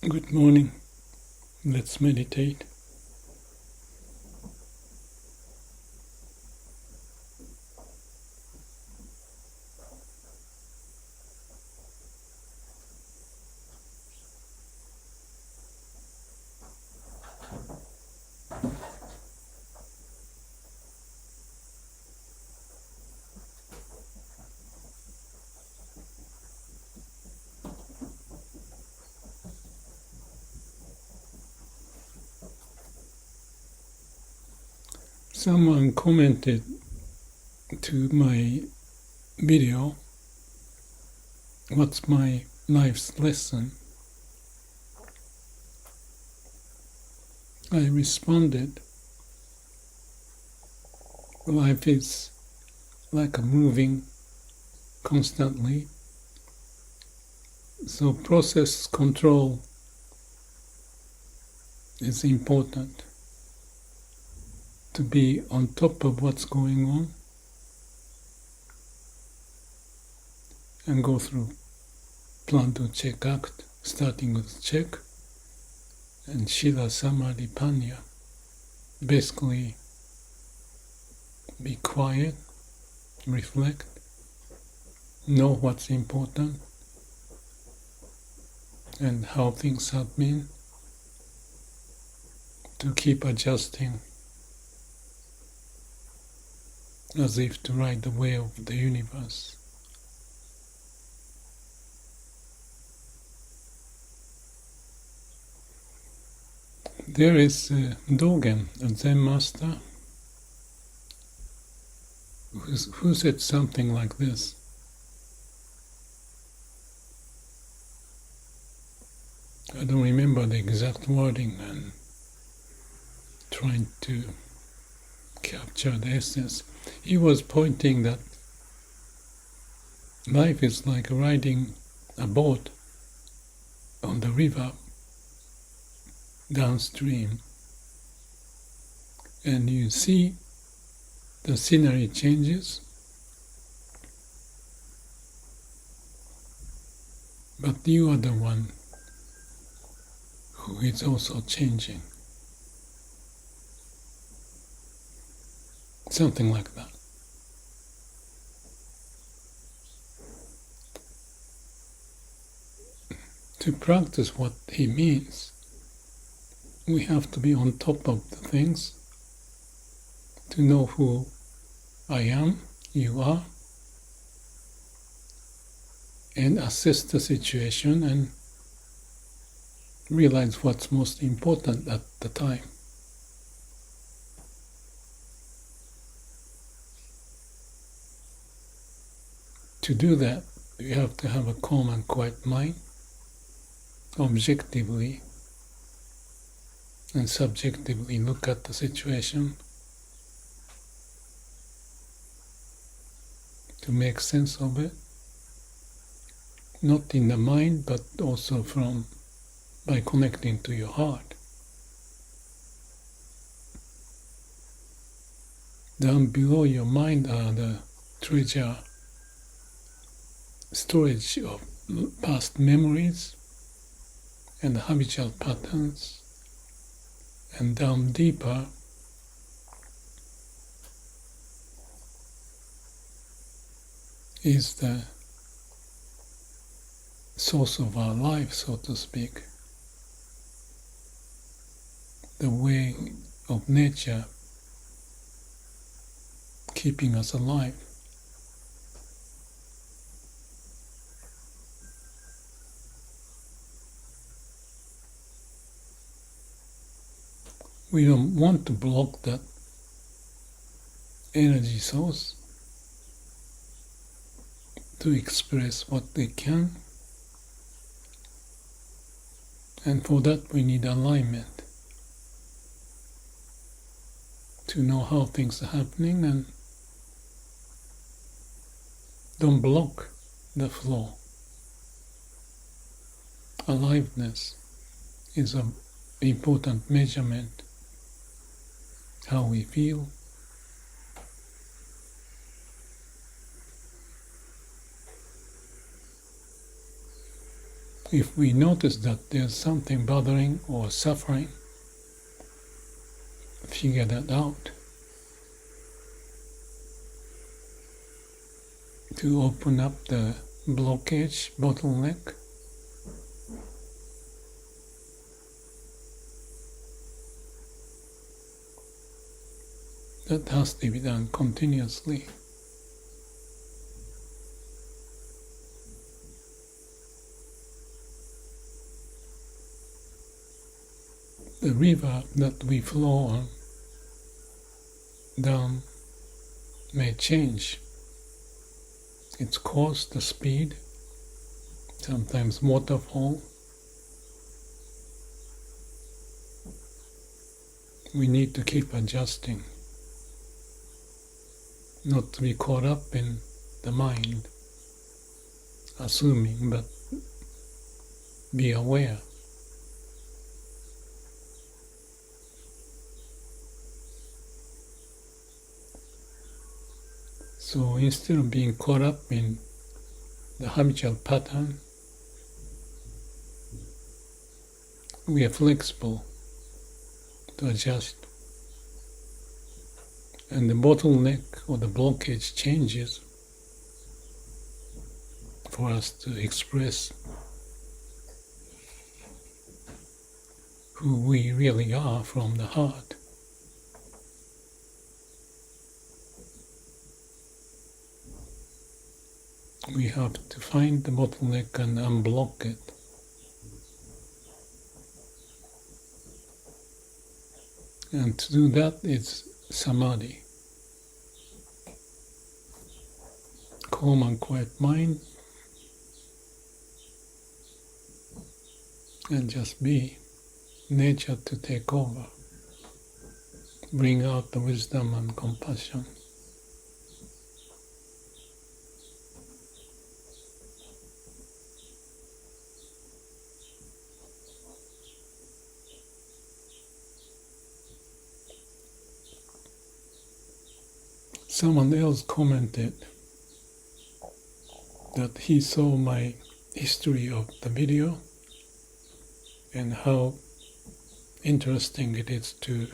Good morning. Let's meditate. Someone commented to my video, what's my life's lesson? I responded, life is like a moving constantly, so process control is important to be on top of what's going on and go through plan to check act, starting with check and Shila Samadhi Panya. Basically, be quiet, reflect, know what's important and how things have been, to keep adjusting as if to ride the wave of the universe. There is Dogen, a Zen master, who said something like this. I don't remember the exact wording and trying to capture the essence. He was pointing that life is like riding a boat on the river downstream, and you see the scenery changes, but you are the one who is also changing. Something like that. To practice what he means, we have to be on top of the things, to know who I am, you are, and assess the situation and realize what's most important at the time. To do that, you have to have a calm and quiet mind, objectively and subjectively look at the situation to make sense of it, not in the mind but also by connecting to your heart. Down below your mind are the treasure storage of past memories and habitual patterns, and down deeper is the source of our life, so to speak, the way of nature keeping us alive. We don't want to block that energy source to express what they can, and for that we need alignment to know how things are happening and don't block the flow. Aliveness is an important measurement. How we feel, if we notice that there's something bothering or suffering, figure that out. To open up the blockage, bottleneck. That has to be done continuously. The river that we flow on down may change its course, the speed, sometimes waterfall. We need to keep adjusting, not to be caught up in the mind, assuming, but be aware. So instead of being caught up in the habitual pattern, we are flexible to adjust. And the bottleneck or the blockage changes for us to express who we really are from the heart. We have to find the bottleneck and unblock it. And to do that, it's samadhi. Calm and quiet mind. And just be. Nature to take over. Bring out the wisdom and compassion. Someone else commented that he saw my history of the video and how interesting it is to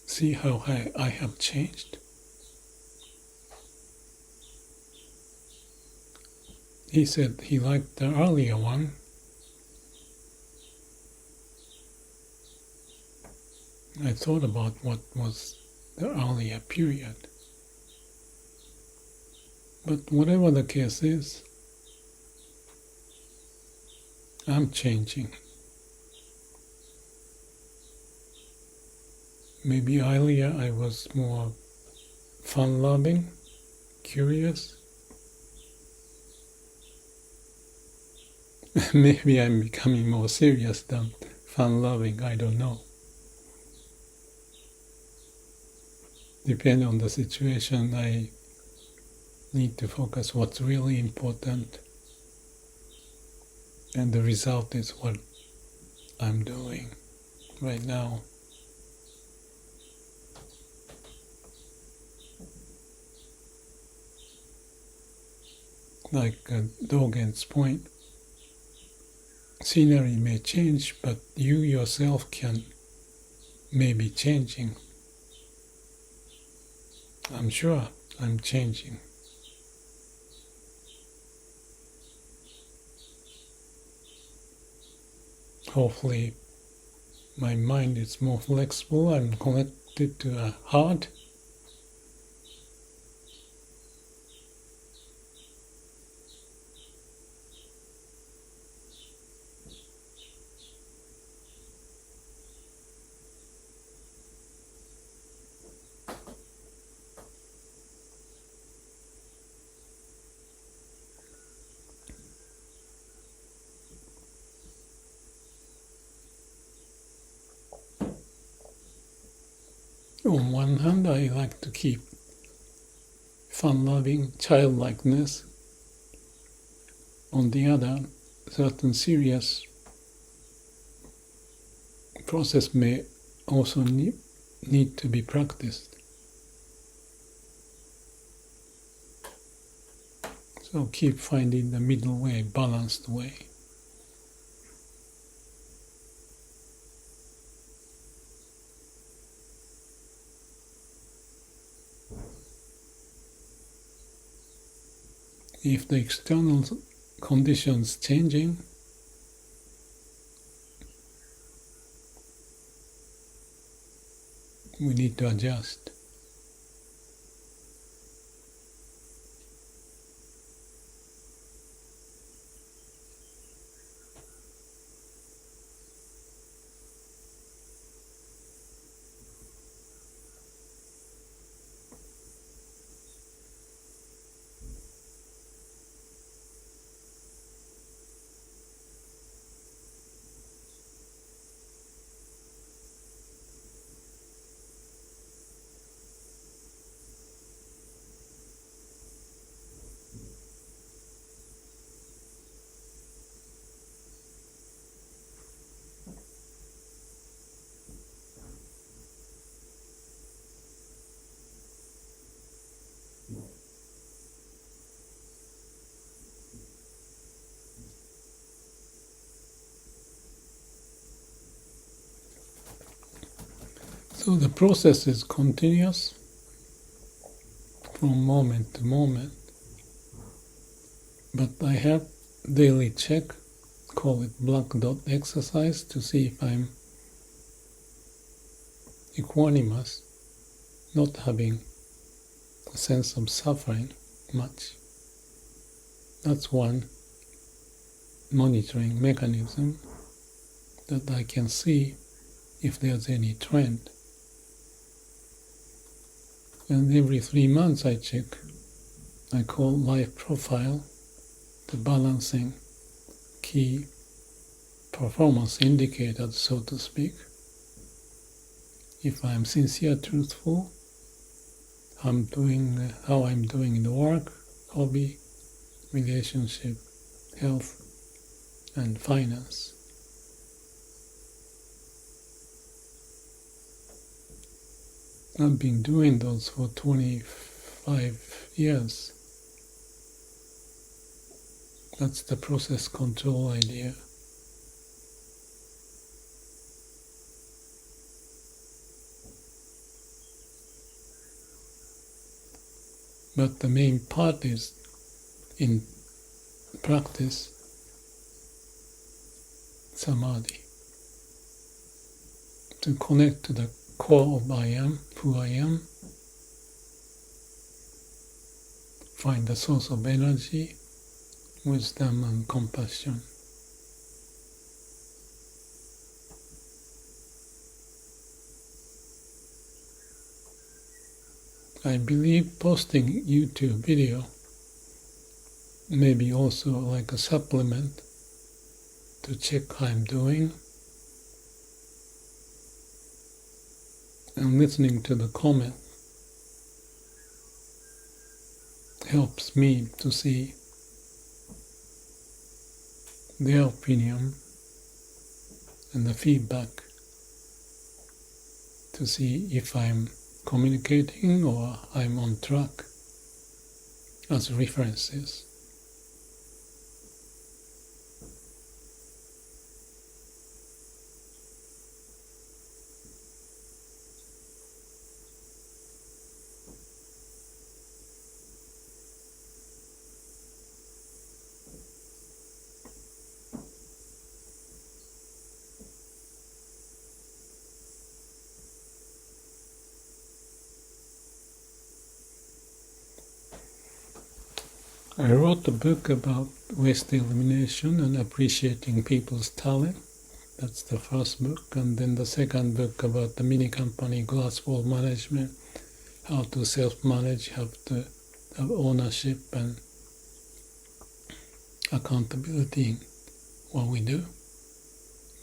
see how I have changed. He said he liked the earlier one. I thought about what was the earlier period. But whatever the case is, I'm changing. Maybe earlier I was more fun-loving, curious. Maybe I'm becoming more serious than fun-loving, I don't know. Depending on the situation, I need to focus what's really important, and the result is what I'm doing right now. Like Dogen's point, scenery may change, but you yourself may be changing. I'm sure I'm changing. Hopefully my mind is more flexible, I'm connected to a heart. On one hand, I like to keep fun-loving childlikeness. On the other, certain serious process may also need to be practiced. So keep finding the middle way, balanced way. if the external conditions changing, we need to adjust. So the process is continuous from moment to moment. But I have daily check, call it black dot exercise, to see if I'm equanimous, not having a sense of suffering much. That's one monitoring mechanism that I can see if there's any trend. And every 3 months I check, I call life profile, the balancing key performance indicators, so to speak. If I'm sincere, truthful, how I'm doing in work, hobby, relationship, health, and finance. I've been doing those for 25 years. That's the process control idea. But the main part is in practice, samadhi. To connect to the core of I am, who I am, find the source of energy, wisdom and compassion. I believe posting YouTube video may be also like a supplement to check how I'm doing, and listening to the comment helps me to see their opinion and the feedback, to see if I'm communicating or I'm on track as references. I wrote a book about waste elimination and appreciating people's talent. That's the first book. And then the second book about the mini company glass wall management, how to self-manage, how to have ownership and accountability in what we do.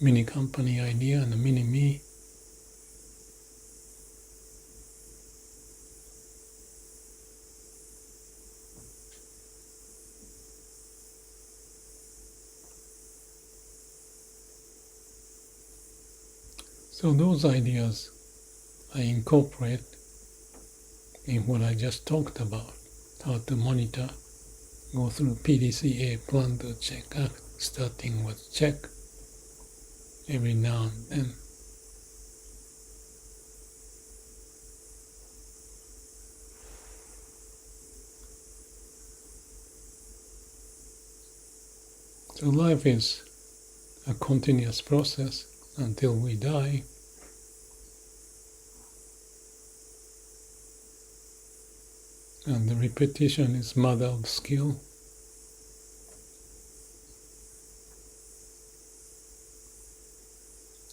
Mini company idea and the mini me. So those ideas I incorporate in what I just talked about, how to monitor, go through PDCA, plan to check, act, starting with check every now and then. So life is a continuous process until we die. And the repetition is mother of skill.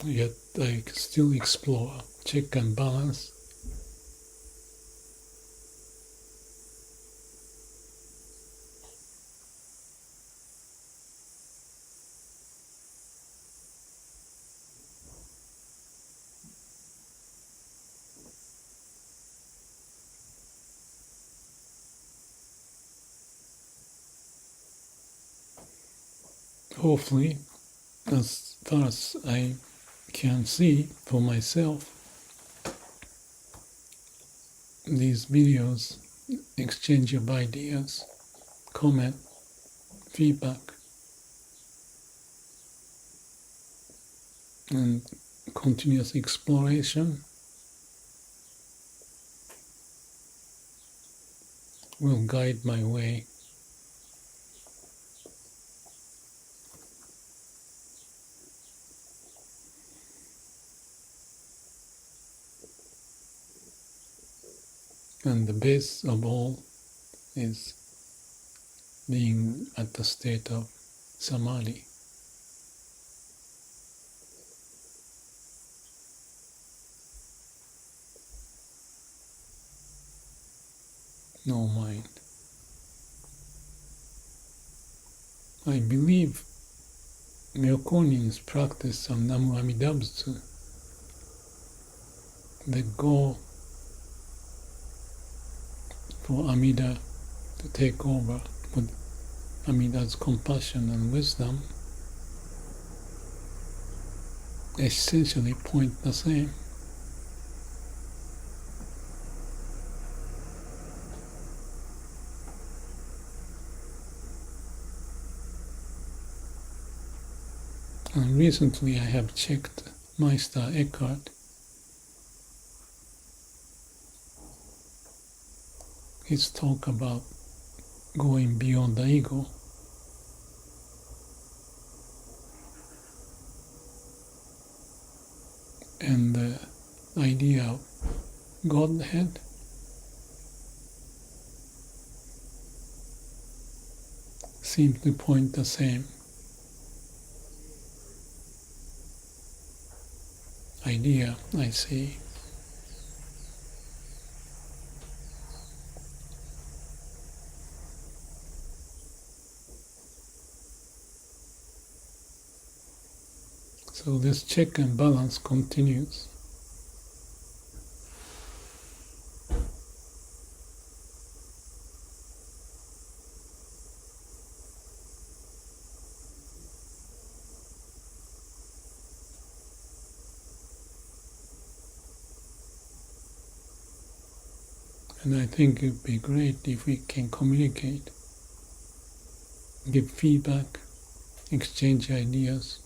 Yet I still explore check and balance. Hopefully, as far as I can see for myself, these videos, exchange of ideas, comment, feedback, and continuous exploration will guide my way. And the base of all is being at the state of samadhi. No mind. I believe Myokonin's practice of Namu Amida Butsu, the goal for Amida to take over with Amida's compassion and wisdom, essentially point the same. And recently I have checked Meister Eckhart. His talk about going beyond the ego. And the idea of Godhead seems to point the same idea, I see. So this check and balance continues. And I think it would be great if we can communicate, give feedback, exchange ideas,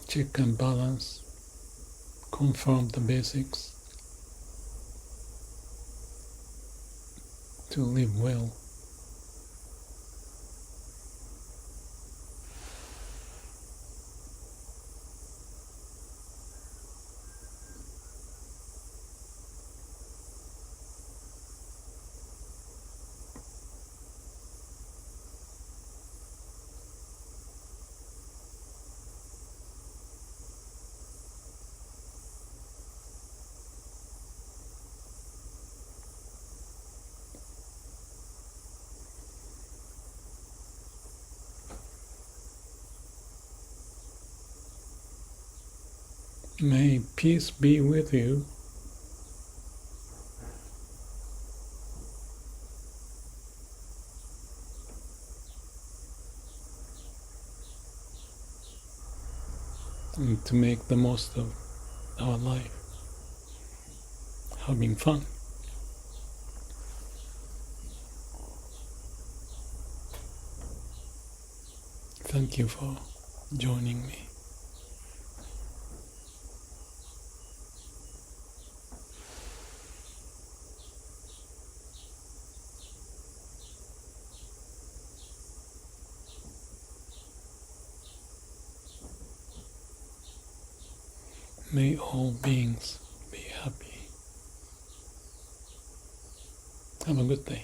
check and balance, confirm the basics to live well. May peace be with you. And to make the most of our life, having fun. Thank you for joining me. May all beings be happy. Have a good day.